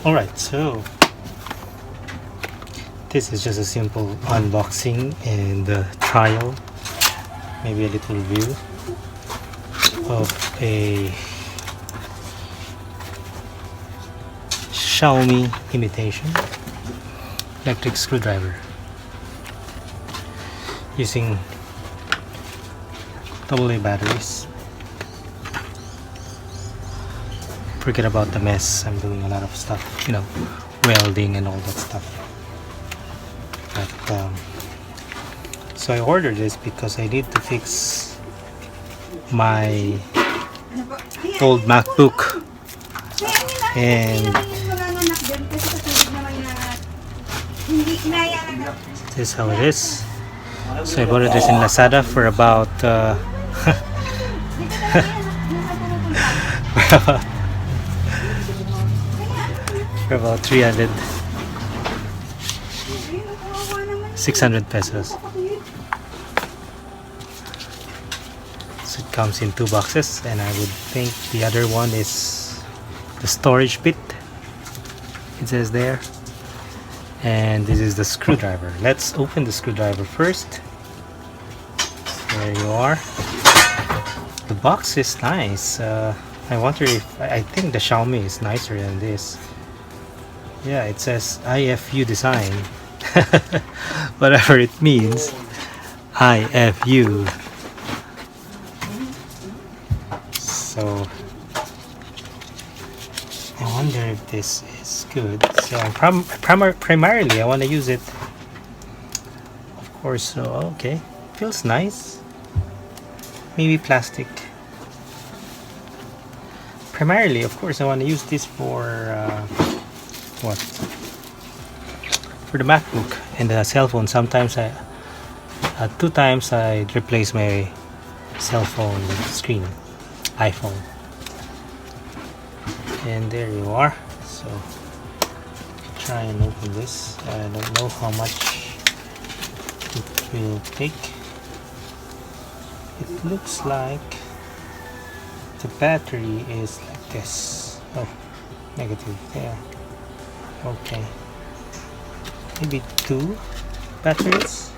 Alright, so this is just a simple unboxing and trial, maybe a little review of a Xiaomi imitation electric screwdriver using AA batteries. Forget about the mess. I'm doing a lot of stuff, welding and all that stuff. But so I ordered this because I need to fix my old MacBook, and this is how it is. So I bought this in Lazada for about for about 600 pesos. So it comes in 2 boxes, and I would think the other one is the storage bit, it says there, and this is the screwdriver. Let's open the screwdriver first. There you are. The box is nice. I wonder if I think the Xiaomi is nicer than this. Yeah, it says IFU design. Whatever it means. IFU. So I wonder if this is good. So primarily I want to use it, of course. So okay, feels nice. Maybe plastic. Primarily, of course, I want to use this for what? For the MacBook and the cell phone. Sometimes 2 times I replace my cell phone screen, iPhone. And there you are. So try and open this. I don't know how much it will take. It looks like the battery is like this. Oh, negative there. Okay, maybe 2 batteries.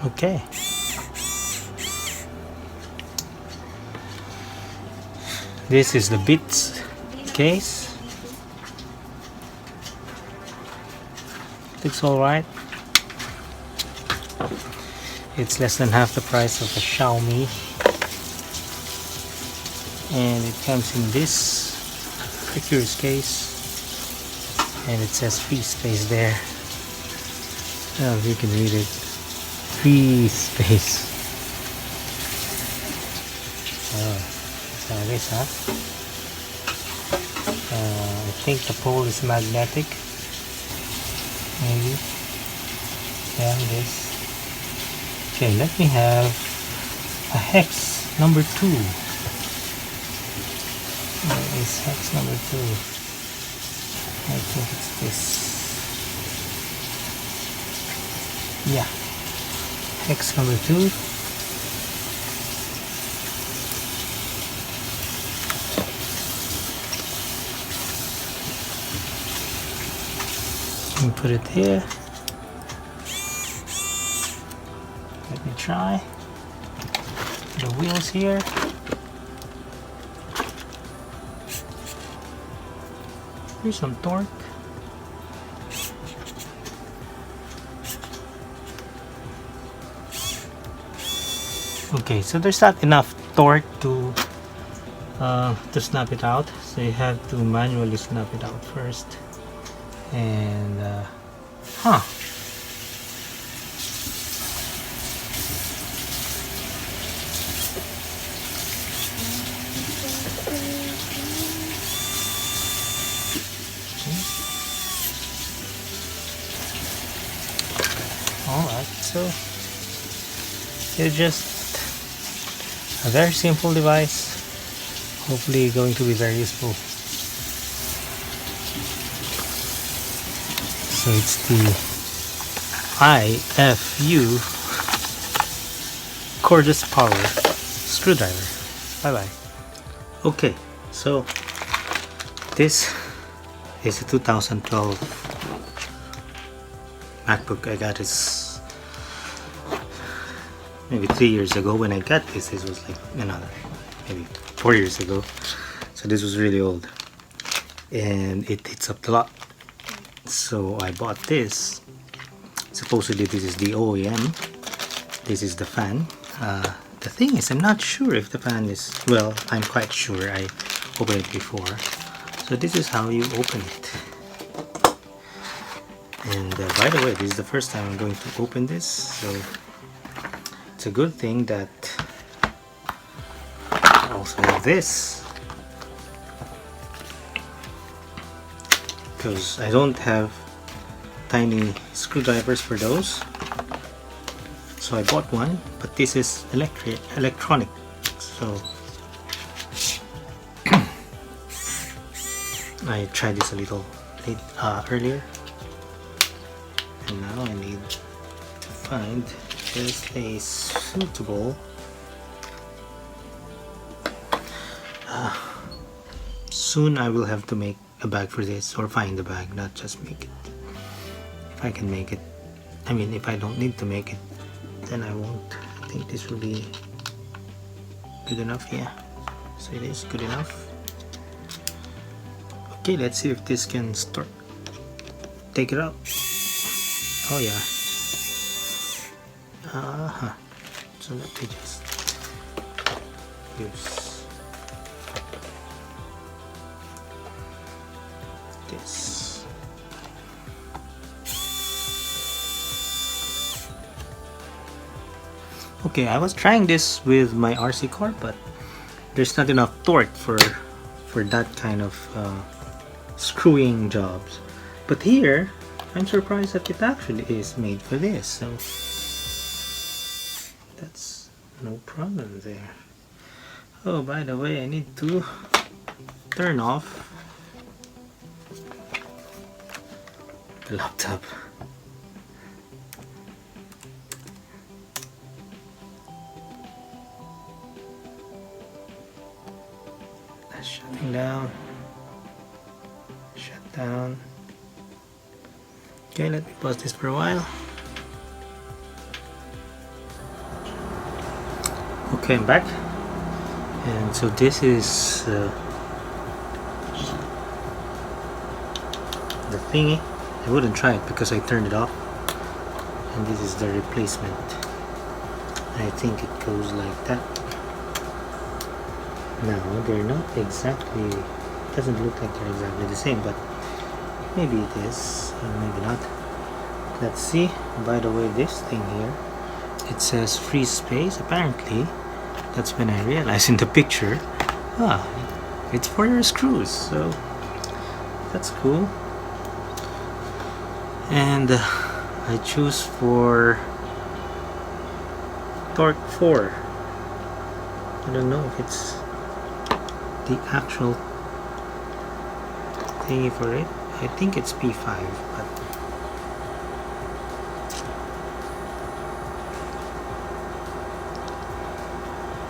Okay. This is the bits case. Looks alright. It's less than half the price of a Xiaomi, and it comes in this curious case, and it says free space there. Oh, you can read it. Free space. Oh, that's how it is, huh? I think the pole is magnetic. Maybe. Yeah, it is. Okay, let me have a hex number 2. Where is hex number 2? I think it's this. Yeah, hex number 2. And put it here. Let me try the wheels here. Here's some torque. Okay, so there's not enough torque to snap it out, so you have to manually snap it out first. And alright, so it's just a very simple device, hopefully going to be very useful. So it's the IFU cordless power screwdriver. Bye bye. Okay, so this is a 2012 MacBook. I got this maybe 3 years ago. When I got this was like maybe 4 years ago. So this was really old, and it heats up a lot. So I bought this. Supposedly this is the OEM. This is the fan. The thing is, I'm not sure if the fan is, well, I'm quite sure I opened it before. So this is how you open it. And by the way, this is the first time I'm going to open this, so it's a good thing that I also have this, because I don't have tiny screwdrivers for those. So I bought one, but this is electronic, so I tried this a little late, earlier, and now I need to find just a suitable soon I will have to make a bag for this, or find a bag, not just make it. If I can make it, I mean, if I don't need to make it, then I won't. I think this will be good enough. Yeah, so it is good enough. Okay, let's see if this can start. Take it out. Oh yeah. So let me just use this. Okay, I was trying this with my RC car, but there's not enough torque for that kind of screwing jobs. But here, I'm surprised that it actually is made for this, so that's no problem there. Oh, by the way, I need to turn off the laptop. That's shutting down. Shut down. Okay, let me pause this for a while. Okay, I'm back. And so this is the thingy. I wouldn't try it because I turned it off. And this is the replacement. I think it goes like that. Now, they're not exactly, doesn't look like they're exactly the same, but maybe it is, or maybe not. Let's see. By the way, this thing here, it says free space. Apparently, that's when I realized in the picture, it's for your screws, so that's cool. And I choose for torque 4. I don't know if it's the actual thingy for it. I think it's P5, but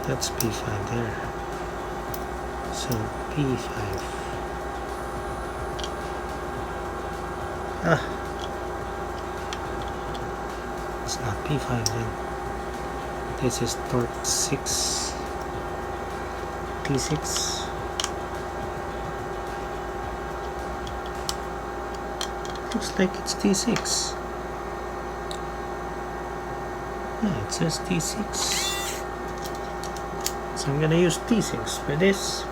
that's P5 there. So P5. It's not P5 then. This is torque 6. P6. Looks like it's T6. Yeah, it says T6. So I'm gonna use T6 for this.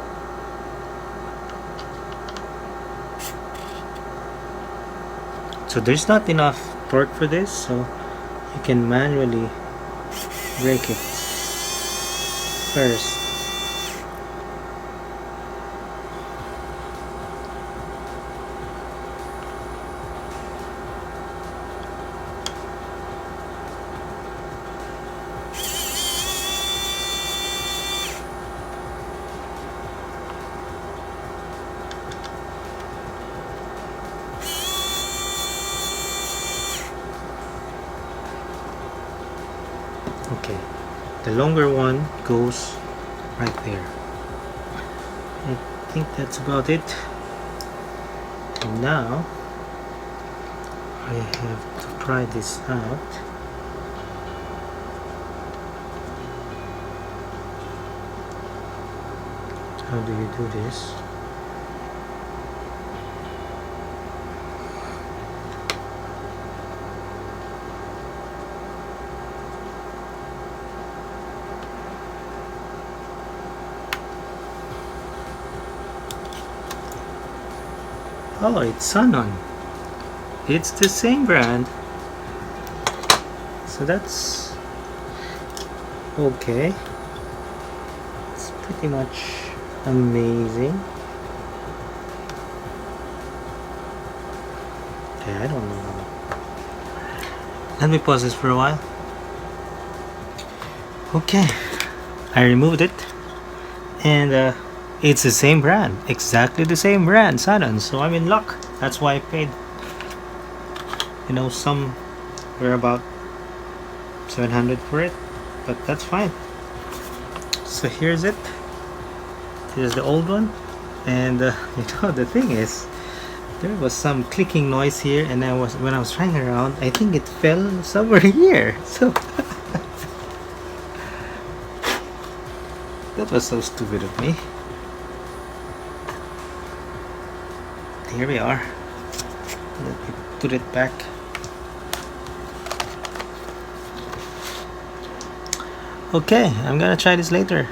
So there's not enough torque for this, so you can manually break it first. Okay, the longer one goes right there. I think that's about it. And now I have to try this out. How do you do this? Oh, it's Sanon. It's the same brand. So that's okay. It's pretty much amazing. Okay, I don't know. Let me pause this for a while. Okay, I removed it, and it's the same brand, exactly the same brand, Sanon. So I'm in luck. That's why I paid. You know, some were about 700 for it, but that's fine. So here's it. Here's the old one, and you know, the thing is, there was some clicking noise here, and when I was trying around, I think it fell somewhere here. So that was so stupid of me. Here we are. Let me put it back. Okay, I'm gonna try this later.